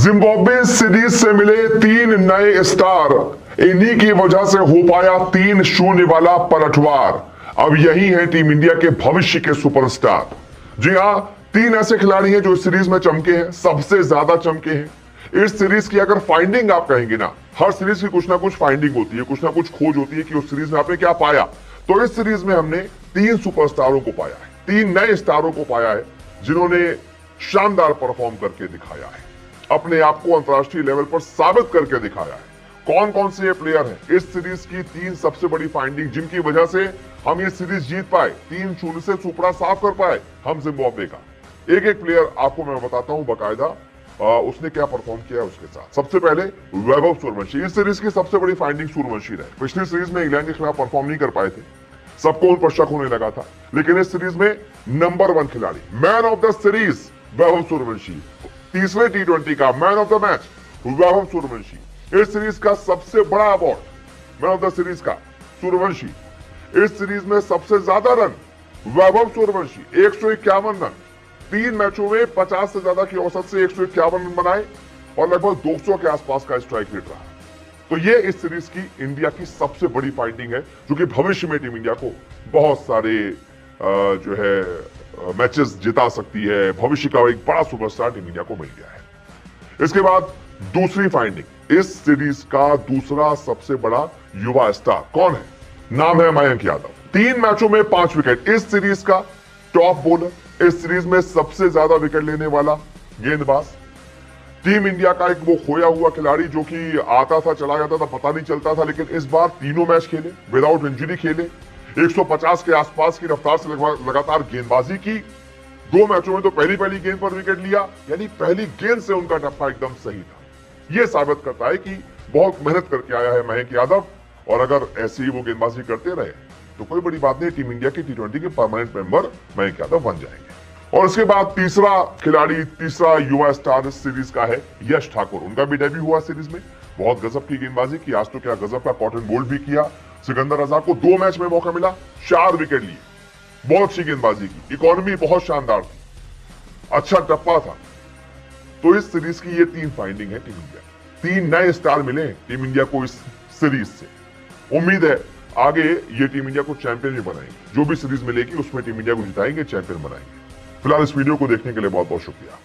Zimbabwe series से मिले 3 नए स्टार, इन्हीं की वजह से हो पाया 3-0 वाला पलटवार। अब यही है टीम इंडिया के भविष्य के सुपरस्टार। जी हां, 3 ऐसे खिलाड़ी हैं जो इस सीरीज में चमके हैं, सबसे ज्यादा चमके हैं। इस सीरीज की अगर फाइंडिंग आप कहेंगे ना, हर सीरीज की कुछ ना कुछ फाइंडिंग होती है, कुछ ना कुछ खोज होती है कि उस सीरीज में आपने क्या पाया। तो इस सीरीज में हमने 3 सुपरस्टारों को पाया है, 3 नए स्टारों को पाया है, जिन्होंने शानदार परफॉर्म करके दिखाया है, अपने आप को अंतरराष्ट्रीय लेवल पर साबित करके दिखाया है। कौन कौन से ये प्लेयर हैं? इस सीरीज की 3 सबसे बड़ी फाइंडिंग, जिनकी वजह से हम ये सीरीज जीत पाए, 3-0 से सुपड़ा साफ कर पाए हम जिम्बाब्वे का। एक एक प्लेयर आपको मैं बताता हूं बकायदा, उसने क्या परफॉर्म किया है उसके साथ। सबसे पहले वैभव सूर्यवंशी। इस सीरीज की सबसे बड़ी फाइंडिंग सूर्यवंशी रहे। पिछली सीरीज में इंग्लैंड के खिलाफ परफॉर्म नहीं कर पाए थे, सबको उन पर शक होने लगा था, लेकिन इस सीरीज में नंबर 1 खिलाड़ी, man of the series Vaibhav Suryavanshi. तीसरे T20 का man of the match Vaibhav Suryavanshi. इस सीरीज का सबसे बड़ा award man of the series का सूर्यवंशी। इस सीरीज में सबसे ज्यादा रन वैभव सूर्यवंशी, 151 रन। 3 मैचों में 50 से ज्यादा की औसत से 151 रन बनाए और लगभग 200 के आसपास का स्ट्राइक रेट रहा। तो ये इस सीरीज की इंडिया की सबसे बड़ी फाइंडिंग है, जो कि भविष्य में टीम इंडिया को बहुत सारे जो है मैचेस जिता सकती है। भविष्य का एक बड़ा सुपरस्टार टीम इंडिया को मिल गया है। इसके बाद दूसरी फाइंडिंग, इस सीरीज का दूसरा सबसे बड़ा युवा स्टार कौन है? नाम है मयंक यादव। 3 मैचों में 5 विकेट। इस सीरीज का टॉप बॉलर, इस सीरीज में सबसे ज्यादा विकेट लेने वाला गेंदबाज, टीम इंडिया का एक वो खोया हुआ खिलाड़ी जो कि आता था चला जाता था, पता नहीं चलता था, लेकिन इस बार तीनों मैच खेले, विदाउट इंजरी खेले, 150 के आसपास की रफ्तार से लगातार गेंदबाजी की। 2 मैचों में तो पहली गेंद पर विकेट लिया, यानी पहली गेंद से उनका टप्पा एकदम सही था। यह साबित करता है कि बहुत मेहनत करके आया है मयंक यादव, और अगर ऐसे ही वो गेंदबाजी करते रहे तो कोई बड़ी बात नहीं, टीम इंडिया की T20 के परमानेंट मेंबर मयंक यादव बन जाएंगे। और इसके बाद तीसरा खिलाड़ी, तीसरा युवा स्टार इस सीरीज का है यश ठाकुर। उनका भी डेब्यू हुआ सीरीज में, बहुत गजब की गेंदबाजी की। आज तो क्या गजब का कॉटन बोल्ड भी किया। सिकंदर रजा को 2 मैच में मौका मिला, 4 विकेट लिए, बहुत अच्छी गेंदबाजी की, इकोनॉमी बहुत शानदार थी, अच्छा टप्पा था। तो इस सीरीज की ये 3 फाइंडिंग है टीम इंडिया की। 3 नए स्टार मिले टीम इंडिया को इस सीरीज से। उम्मीद है आगे ये टीम इंडिया को चैंपियन भी बनाएंगे। जो भी सीरीज मिलेगी उसमें टीम इंडिया को जिताएंगे, चैंपियन बनाएंगे। फिलहाल इस वीडियो को देखने के लिए बहुत बहुत शुक्रिया।